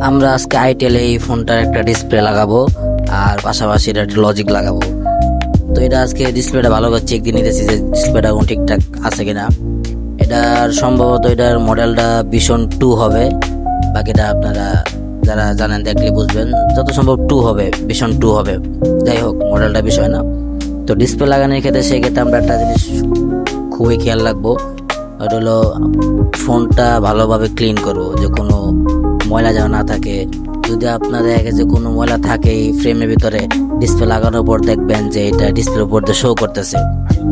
আমরা আজকে আইটেল এই ফোনটার একটা ডিসপ্লে লাগাবো আর পাশাপাশি এটা একটা লজিক লাগাবো। তো এটা আজকে ডিসপ্লেটা ভালো করে চেক দিয়ে নিতেছি যে ডিসপ্লেটা এখন ঠিকঠাক আছে কিনা। এটার সম্ভবত এটার মডেলটা ভিশন 2 হবে, বাকিটা আপনারা যারা জানেন দেখলে বুঝবেন। যত সম্ভব 2 হবে, ভিশন 2 হবে। যাই হোক, মডেলটা বিষয় না। তো ডিসপ্লে লাগানোর ক্ষেত্রে সেক্ষেত্রে আমরা একটা জিনিস খুবই খেয়াল রাখবো, ওটা হলো ফোনটা ভালোভাবে ক্লিন করবো, যে কোনো ময়লা যেন না থাকে। যদি আপনার দেখা গেছে কোনো ময়লা থাকে এই ফ্রেমের ভিতরে, ডিসপ্লে লাগানোর পর দেখবেন যে এটা ডিসপ্লের উপর দিয়ে শো করতেছে,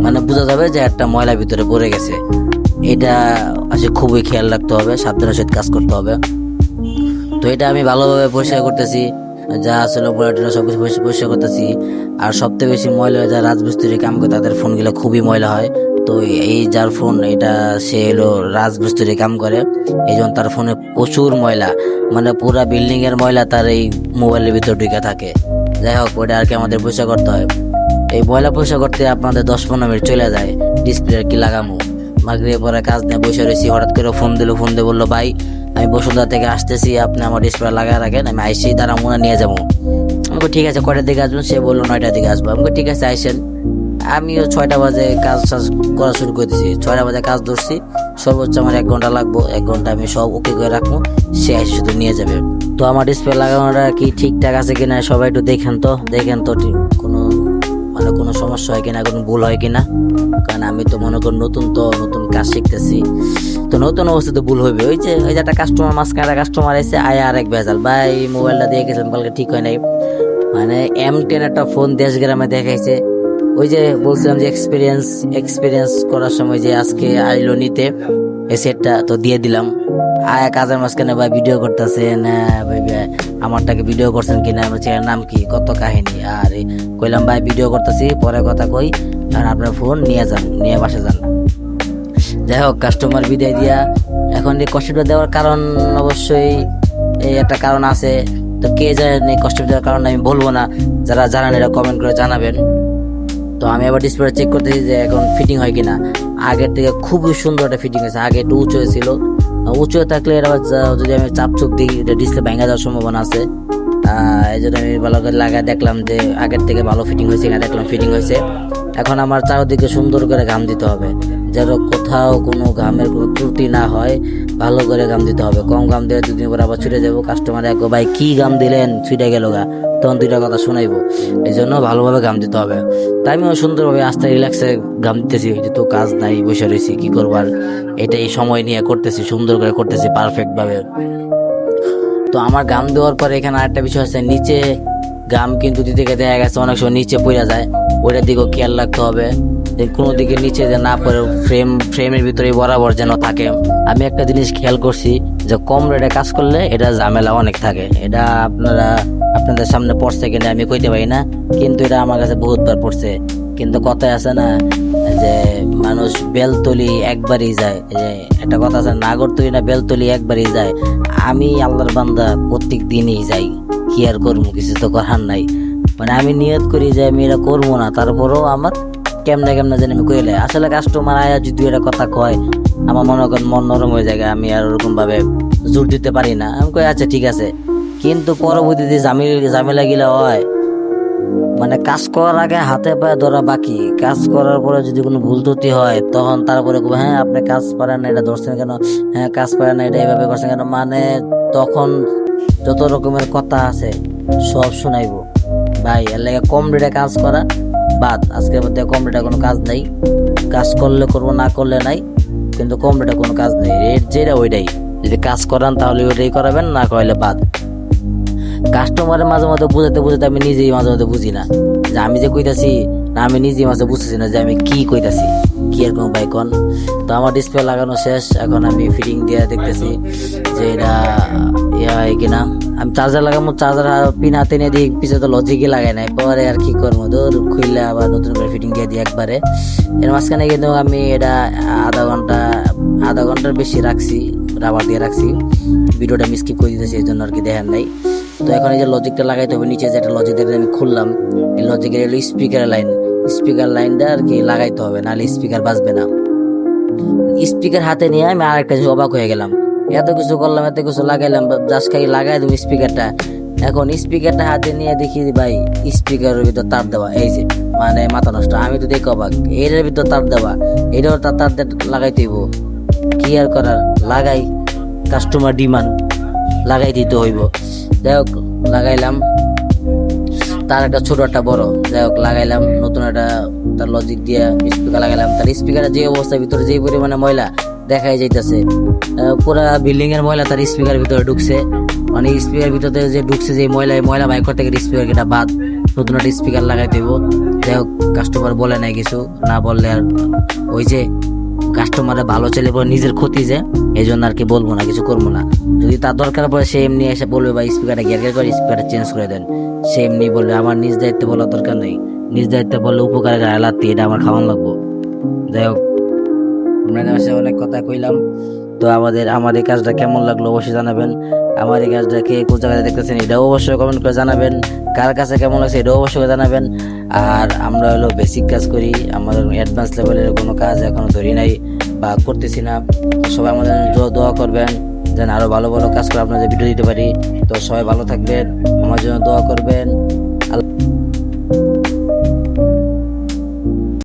মানে বোঝা যাবে যে একটা ময়লা ভিতরে পড়ে গেছে। এটা আসলে খুবই খেয়াল রাখতে হবে, সাবধানের সাথে কাজ করতে হবে। তো এটা আমি ভালোভাবে পরিষ্কার করতেছি, যা আসলে ময়লাটা সব কিছু পরিষ্কার করতেছি। আর সবথেকে বেশি ময়লা হয় যারা রাজমিস্ত্রি কাম করে তাদের ফোনগুলো খুবই ময়লা হয়। তো এই যার ফোন এটা, সে হলো রাজমিস্ত্রি কাম করে, এই জন্য তার ফোনে প্রচুর ময়লা, মানে পুরা বিল্ডিং এর ময়লা তার এই মোবাইলের ভিতর ঢুকে থাকে। যাই হোক, ওটা আর কি আমাদের পরিষ্কার করতে হয়। এই ময়লা পরিষ্কার করতে আপনাদের 10-15 মিনিট চলে যায়। ডিসপ্লে আর কি লাগামো, মাগরিবের পরে কাজ নিয়ে বসে রয়েছি, হঠাৎ করে ফোন দিয়ে বললো, ভাই আমি বসুন্ধরা থেকে আসতেছি, আপনি আমার ডিসপ্লে লাগায় রাখেন, আমি আইসি দ্বারা মনে নিয়ে যাবো। আমাকে ঠিক আছে, কয়টার দিকে আসবেন? সে বললো 9টার দিকে আসবো। আমাকে ঠিক আছে আইসেন। আমিও 6টা বাজে কাজ করা শুরু করে দিয়েছি। 6টা বাজে কাজ ধরছি, সর্বোচ্চ আমার 1 ঘন্টা লাগবো। 1 ঘন্টা আমি সব ওকে করে রাখবো, সে এসে শুধু নিয়ে যাবে। তো আমার ডিসপ্লে লাগানোটা কি ঠিকঠাক আছে কিনা সবাই একটু দেখেন তো ঠিক কোনো মানে কোনো সমস্যা হয় কিনা, কোনো ভুল হয় কিনা। কারণ আমি তো মনে করি নতুন কাজ শিখতেছি, তো নতুন অবস্থা তো ভুল হবে। ওই যে একটা কাস্টমার, মাঝখানে কাস্টমার এসে আয় আর এক ভেজাল, ভাই মোবাইলটা দিয়ে গেছিলাম কালকে, ঠিক হয় নাই। মানে M10 একটা ফোন দেশ গ্রামে দেখাইছে। ওই যে বলছিলাম যে এক্সপিরিয়েন্স করার সময় যে আজকে আইলো নিতে এই সেটটা, তো দিয়ে দিলাম। আয়া কাজের মাঝখানে ভাই ভিডিও করতেছে না, ভাই আমারটাকে ভিডিও করছেন কিনা, আমার ছেলের নাম কি, কত কাহিনী। আর কইলাম ভাই ভিডিও করতেছি, পরে কথা কই, আর আপনার ফোন নিয়ে যান, নিয়ে বাসা যান। যাই হোক, কাস্টমার বিদায় দিয়া এখন এই কষ্টটা দেওয়ার কারণ অবশ্যই এই একটা কারণ আছে। তো কে জানেন এই কষ্ট দেওয়ার কারণ, আমি বলবো না, যারা জানেন এটা কমেন্ট করে জানাবেন। তো আমি আবার ডিসপ্লে চেক করতেছি যে এখন ফিটিং হয় কিনা। আগের থেকে খুবই সুন্দর একটা ফিটিং হয়েছে, আগে একটু উঁচু হয়েছিল। উঁচু থাকলে এটা যদি আমি চাপ চোখ দিই, এটা ডিসপ্লে ভেঙে যাওয়ার সম্ভাবনা আছে। এই জন্য আমি ভালো করে লাগায় দেখলাম যে আগের থেকে ভালো ফিটিং হয়েছে কিনা, দেখলাম ফিটিং হয়েছে। এখন আমার চারদিকে সুন্দর করে ঘাম দিতে হবে, যেন কোথাও কোনো ঘামের কোনো ত্রুটি না হয়। ভালো করে ঘাম দিতে হবে, কম ঘাম দিলে 2 দিন পর আবার ছুটে যাবো। কাস্টমার এক ভাই কি ঘাম দিলেন, ছুটে গেল গা, তখন 2টা কথা শুনাইবো। এই জন্য ভালোভাবে ঘাম দিতে হবে। তাই আমিও সুন্দরভাবে আস্তে রিল্যাক্সে ঘাম দিতেছি, যেহেতু কাজ নাই, বসে রয়েছি, কি করবার, এটাই সময় নিয়ে করতেছি, সুন্দর করে করতেছি, পারফেক্ট ভাবে। তো আমার ঘাম দেওয়ার পরে এখানে আরেকটা বিষয় আছে, নিচে ঘাম কিন্তু দিতে গিয়ে দেখা গেছে অনেক সময় নিচে পড়ে যায়, ওইটার দিকেও খেয়াল রাখতে হবে, কোনো দিকে নিচে যে না পড়ে, ফ্রেমের ভিতরে বরাবর যেন থাকে। আমি একটা জিনিস খেয়াল করছি যে কম রেটে কাজ করলে এটা ঝামেলা অনেক থাকে। এটা আপনাদের সামনে পড়ছে কিনা আমি কইতে পারি না, কিন্তু এটা আমার কাছে বহুতবার পড়ছে। কিন্তু কথায় আছে না যে মানুষ বেলতলি একবারই যায়, যে একটা কথা আছে, নাগরতলি না বেলতলি একবারই যায়। আমি আল্লাহর বান্দা প্রত্যেক দিনই যাই, কি আর করবো, কিছু তো করার নাই। মানে আমি নিয়ত করি যে আমি এটা করবো না, তারপরেও আমার কেমনে জানি আমি কইলে আসলে কাস্টমার আয়া যদি একটা কথা কয়, আমার মনে করেন মন নরম হয়ে যায়, আমি আর ওরকম ভাবে জোর দিতে পারি না। আমি কই আচ্ছা ঠিক আছে, কিন্তু পরবর্তীতে ঝামেলা গিলা হয়, মানে কাজ করার আগে হাতে পায়ে ধরা বাকি, কাজ করার পরে যদি কোনো ভুল ত্রুটি হয় তখন তারপরে হ্যাঁ আপনি কাজ পারেন না, এটা ধরছেন কেন, হ্যাঁ কাজ পারেন না, এটা এইভাবে করছেন কেন, মানে তখন যত রকমের কথা আছে সব শুনাইবো। ভাই এর লাগে কম রেটে কাজ করা বাদ, আজকের মধ্যে কম রেটে কোনো কাজ নাই। কাজ করলে করবো, না করলে নাই, কিন্তু কম রেটে কোনো কাজ নেই। রেট যেটা ওইটাই, যদি কাজ করান তাহলে ওইটাই করাবেন, না করলে বাদ। কাস্টমারের মাঝে মাঝে বুঝাতে আমি নিজেই মাঝে মাঝে বুঝি না যে আমি যে কইতাছি, না আমি নিজেই মাঝে বুঝতেছি না যে আমি কি কইতাছি, কি এরকম ভাই কন। তো আমার ডিসপ্লে লাগানো শেষ, এখন আমি ফিটিং দিয়ে দেখতেছি যে এটা ইয়া হয় কিনা। আমি চার্জার লাগাবো, চার্জার পিন হাতে নিয়ে দিই, পিছিয়ে তো লজিকই লাগাই নাই, পরে আর কি করবো, দূর খুললে আবার নতুন করে ফিটিং দিয়ে দিই একবারে। এর মাঝখানে কিন্তু আমি এটা আধা ঘন্টার বেশি রাখছি, রাবার দিয়ে রাখছি। ভিডিওটা আমি স্কিপ করে দিতেছি, এই জন্য আর কি দেখেন নাই। তো এখন এই যে লজিকটা লাগাইতে হবে, নিচে যেটা লজিক দেখে আমি খুললাম, এই লজিকের হলো স্পিকার লাইনটা আর কি লাগাইতে হবে, নাহলে স্পিকার বাজবে না। স্পিকার হাতে নিয়ে আমি আরেকটা অবাক হয়ে গেলাম, এত কিছু করলাম, এত কিছু লাগাইলাম, জাস্ট খাই লাগাই দেবো স্পিকারটা। এখন স্পিকারটা হাতে নিয়ে দেখি ভাই স্পিকারের ভিতর তার দেওয়া, এই যে মানে মাথা নষ্ট। আমি তো দেখো অবাক, এর ভিতর তার দেওয়া, এটাও তার লাগাইতে হইব, কি আর করার, লাগাই, কাস্টমার ডিমান্ড, লাগাই দিতে হইব। যাই হোক লাগাইলাম, তার একটা ছোট একটা বড়, যাই হোক লাগাইলাম, নতুন একটা তার লজিক দিয়ে স্পিকার লাগাইলাম। তার স্পিকারের যে অবস্থার ভিতরে যে পরিমাণে ময়লা দেখাই যাইতেছে, পুরা বিল্ডিং এর ময়লা তার স্পিকার ভিতরে ঢুকছে। মানে স্পিকার ভিতরে যে ঢুকছে যে ময়লা বাইক করতে গেলে স্পিকার এটা বাদ, নতুন একটা স্পিকার লাগাই দেবো। যাই হোক কাস্টমার বলে নাই কিছু, না বললে আর ওই যে কাস্টমারে ভালো চলে পরে নিজের ক্ষতি, যে এই জন্য আর কি বলবো না, কিছু করবো না। যদি তার দরকার পড়ে সে এমনি এসে বলবে ভাই স্পিকারটা গিয়ার করে স্পিকারটা চেঞ্জ করে দেন, সে এমনি বলবে। আমার নিজ দায়িত্বে বলার দরকার নেই, নিজ দায়িত্বে বললে উপকারের গায়ে লাগতে, এটা আমার খাওয়ান লাগবো। যাই হোক অনেক কথা কইলাম। তো আমার এই কাজটা কেমন লাগলো অবশ্যই জানাবেন। আমার এই কাজটা কে কোন জায়গায় দেখতেছেন এটাও অবশ্যই কমেন্ট করে জানাবেন। কার কাছে কেমন লাগছে এটাও অবশ্যই জানাবেন। আর আমরা হলো বেসিক কাজ করি, আমাদের অ্যাডভান্স লেভেলের কোনো কাজ এখনো ধরি নাই বা করতেছি না। সবাই আমাদের দোয়া করবেন যেন আরো ভালো ভালো কাজ করে আপনাদের ভিডিও দিতে পারি। তো সবাই ভালো থাকবেন, আমার জন্য দোয়া করবেন।